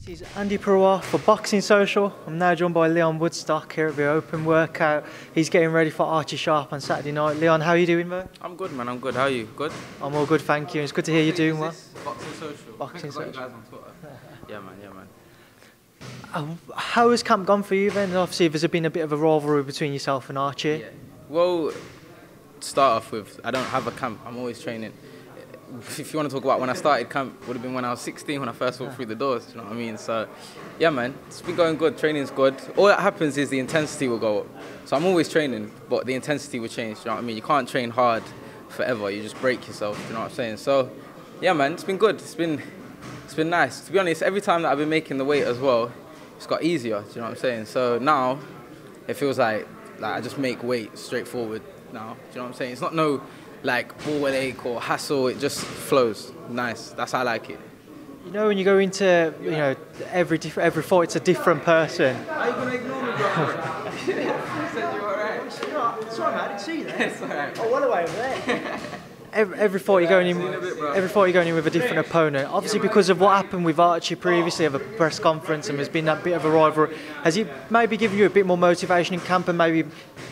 This is Andi Purewal for Boxing Social. I'm now joined by Lyon Woodstock here at the open workout. He's getting ready for Archie Sharp on Saturday night. Leon, how are you doing, mate? I'm good, man. I'm good. How are you? Good? I'm all good, thank you. It's good to hear you doing well. Boxing Social. Boxing Social. I got you guys on Twitter. Yeah, man. Yeah, man. How has camp gone for you then? Obviously, there's been a bit of a rivalry between yourself and Archie. Yeah. Well, to start off with, I don't have a camp. I'm always training. If you want to talk about when I started camp, would have been when I was 16 when I first walked through the doors. Do you know what I mean? So, yeah, man, it's been going good. Training's good. All that happens is the intensity will go up. So I'm always training, but the intensity will change. Do you know what I mean? You can't train hard forever. You just break yourself. Do you know what I'm saying? So, yeah, man, it's been good. It's been nice. To be honest, every time that I've been making the weight as well, it's got easier. Do you know what I'm saying? So now it feels like I just make weight straightforward now. Do you know what I'm saying? It's not no like ball ache or hassle. It just flows. Nice. That's how I like it. You know, when you go into every fight, it's a different person. Are you gonna ignore me, bro? You said you were alright. Sorry, man, I didn't see you there. It's alright. Oh, what away over there. Every fight you're going in, with a different opponent. Obviously, because of what happened with Archie previously at a press conference, and there's been that bit of a rivalry. Has it maybe given you a bit more motivation in camp, and maybe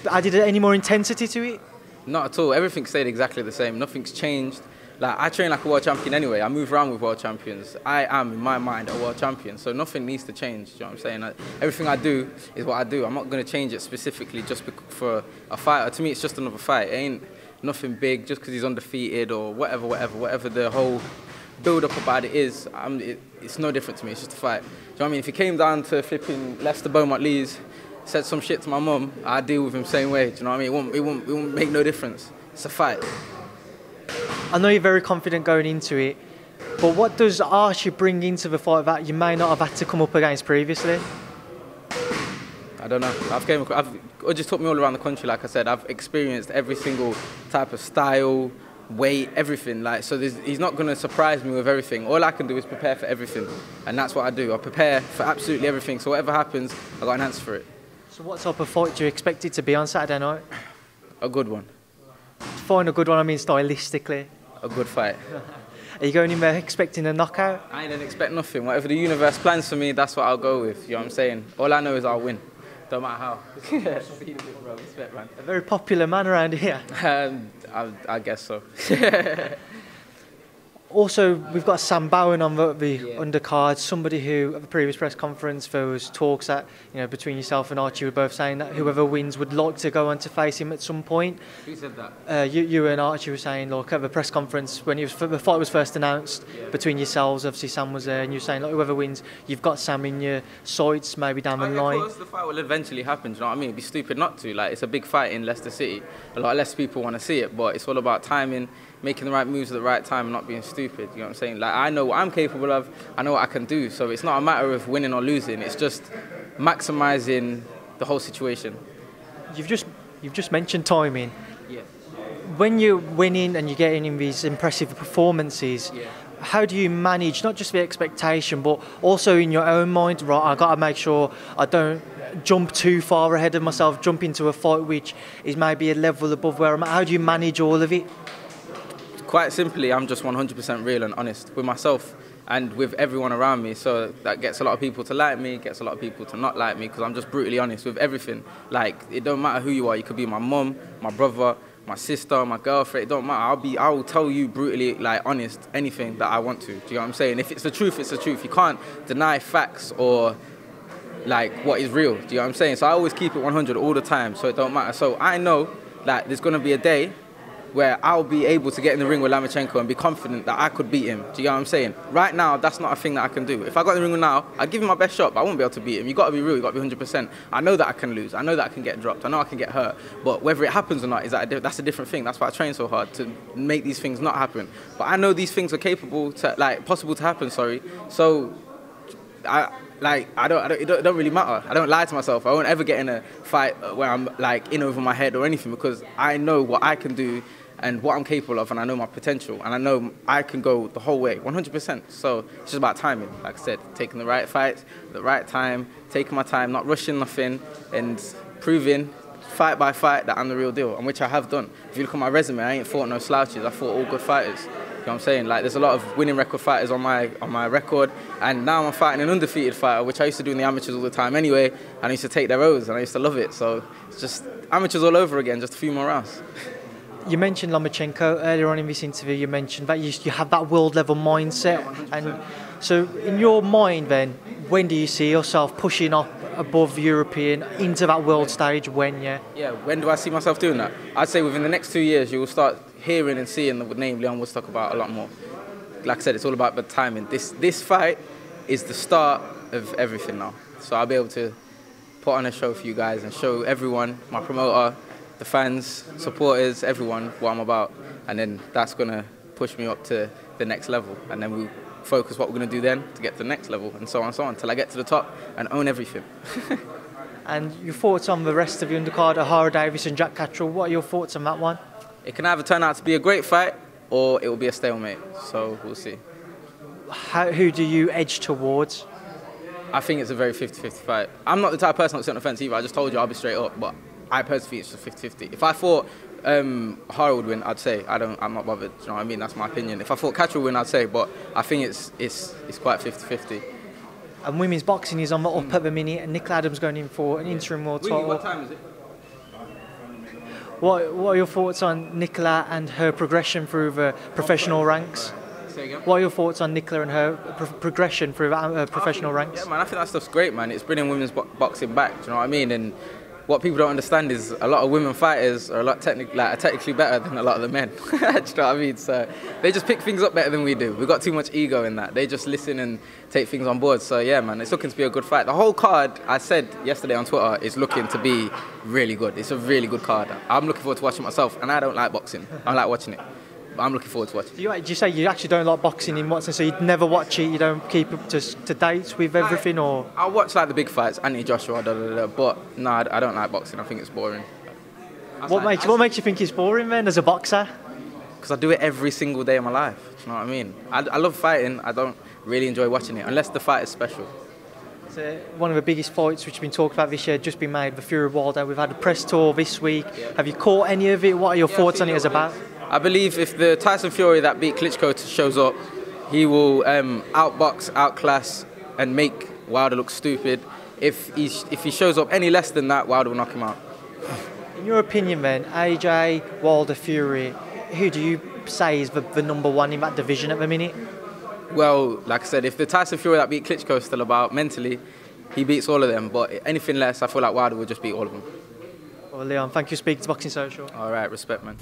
added any more intensity to it? Not at all. Everything stayed exactly the same. Nothing's changed. Like, I train like a world champion anyway. I move around with world champions. I am, in my mind, a world champion. So nothing needs to change. Do you know what I'm saying? Everything I do is what I do. I'm not going to change it specifically just for a fighter. To me, it's just another fight. It ain't nothing big just because he's undefeated or whatever the whole build-up about it is. It's no different to me. It's just a fight. Do you know what I mean? If he came down to flipping Lester Beaumont Lees, said some shit to my mum, I'd deal with him same way. Do you know what I mean? It won't make no difference. It's a fight. I know you're very confident going into it, but what does Archie bring into the fight that you may not have had to come up against previously? I don't know. It just took me all around the country, like I said. I've experienced every single type of style, weight, everything. Like, so he's not going to surprise me with everything. All I can do is prepare for everything, and that's what I do. I prepare for absolutely everything, so whatever happens, I've got an answer for it. So what type of fight do you expect it to be on Saturday night? A good one. Find a good one, I mean stylistically. A good fight. Are you going in there expecting a knockout? I don't expect nothing. Whatever the universe plans for me, that's what I'll go with. You know what I'm saying? All I know is I'll win. Don't matter how. Respect, man. A very popular man around here. I guess so. Also, we've got Sam Bowen on the undercard, somebody who, at the previous press conference, there was talks that, between yourself and Archie were both saying that whoever wins would like to go on to face him at some point. Who said that? You and Archie were saying, look, at the press conference, when the fight was first announced between yourselves, obviously Sam was there, and you were saying, look, whoever wins, you've got Sam in your sights, maybe down the line. Of course, the fight will eventually happen, do you know what I mean? It'd be stupid not to. Like, it's a big fight in Leicester City. A lot less people want to see it, but it's all about timing, making the right moves at the right time and not being stupid, you know what I'm saying? Like, I know what I'm capable of, I know what I can do, so it's not a matter of winning or losing, it's just maximising the whole situation. You've just mentioned timing. Yeah. When you're winning and you're getting in these impressive performances, how do you manage not just the expectation, but also in your own mind, right, I've got to make sure I don't jump too far ahead of myself, jump into a fight which is maybe a level above where I'm at. How do you manage all of it? Quite simply, I'm just 100% real and honest with myself and with everyone around me. So that gets a lot of people to like me, gets a lot of people to not like me, because I'm just brutally honest with everything. Like, it don't matter who you are. You could be my mum, my brother, my sister, my girlfriend. It don't matter. I will tell you brutally, like, honest, anything that I want to. Do you know what I'm saying? If it's the truth, it's the truth. You can't deny facts or like what is real. Do you know what I'm saying? So I always keep it 100 all the time. So it don't matter. So I know that there's gonna be a day where I'll be able to get in the ring with Lomachenko and be confident that I could beat him. Do you know what I'm saying? Right now, that's not a thing that I can do. If I got in the ring now, I'd give him my best shot, but I won't be able to beat him. You've got to be real, you've got to be 100%. I know that I can lose. I know that I can get dropped. I know I can get hurt. But whether it happens or not, that's a different thing. That's why I train so hard, to make these things not happen. But I know these things are possible to happen, sorry. So, it don't really matter. I don't lie to myself. I won't ever get in a fight where I'm like in over my head or anything, because I know what I can do and what I'm capable of, and I know my potential, and I know I can go the whole way, 100%. So it's just about timing, like I said, taking the right fights, the right time, taking my time, not rushing nothing, and proving fight by fight that I'm the real deal, and which I have done. If you look at my resume, I ain't fought no slouches. I fought all good fighters. know what I'm saying? Like, there's a lot of winning record fighters on my record, and now I'm fighting an undefeated fighter, which I used to do in the amateurs all the time anyway, and I used to take their O's, and I used to love it. So it's just amateurs all over again, just a few more rounds. You mentioned Lomachenko earlier on in this interview. You mentioned that you have that world level mindset, and so in your mind, then, when do you see yourself pushing up above European into that world stage? When, yeah? Yeah, when do I see myself doing that? I'd say within the next 2 years, you will start hearing and seeing the name Lyon Woodstock about a lot more. Like I said, it's all about the timing. This fight is the start of everything now. So I'll be able to put on a show for you guys and show everyone, my promoter, the fans, supporters, everyone, what I'm about. And then that's going to push me up to the next level. And then we focus what we're going to do then to get to the next level, and so on and so on, until I get to the top and own everything. And your thoughts on the rest of the undercard, Catterall-Davies and Jack Catterall, what are your thoughts on that one? It can either turn out to be a great fight or it will be a stalemate, so we'll see. Who do you edge towards? I think it's a very 50-50 fight. I'm not the type of person that's on the fence either. I just told you I'll be straight up, but I personally think it's just 50-50. If I thought Hara would win, I'd say I'm not bothered. You know what I mean? That's my opinion. If I thought Catterall would win, I'd say, but I think it's quite 50-50. And women's boxing is on the up at the minute, and Nicola Adams going in for an interim world title. What time is it? What are your thoughts on Nicola and her progression through the professional ranks? Say again? What are your thoughts on Nicola and her progression through the professional ranks? Yeah, man, I think that stuff's great, man. It's bringing women's boxing back. Do you know what I mean? And what people don't understand is a lot of women fighters are technically better than a lot of the men. Do you know what I mean? So they just pick things up better than we do. We've got too much ego in that. They just listen and take things on board. So yeah, man, it's looking to be a good fight. The whole card, I said yesterday on Twitter, is looking to be really good. It's a really good card. I'm looking forward to watching myself, and I don't like boxing. I like watching it. But I'm looking forward to watching. Do you say you actually don't like boxing in what sense? So you'd never watch it, you don't keep up to date with everything, or? I watch like the big fights, Andi, Joshua, but no, I don't like boxing. I think it's boring. What makes you think it's boring then, as a boxer? Because I do it every single day of my life. Do you know what I mean? I love fighting. I don't really enjoy watching it unless the fight is special. So one of the biggest fights which has been talked about this year just been made, the Purewal. We've had a press tour this week. Yeah. Have you caught any of it? What are your thoughts on it as about? I believe if the Tyson Fury that beat Klitschko shows up, he will outbox, outclass, and make Wilder look stupid. If he shows up any less than that, Wilder will knock him out. In your opinion then, AJ, Wilder, Fury, who do you say is the number one in that division at the minute? Well, like I said, if the Tyson Fury that beat Klitschko is still about mentally, he beats all of them. But anything less, I feel like Wilder will just beat all of them. Well, Leon, thank you for speaking to Boxing Social. All right, respect, man.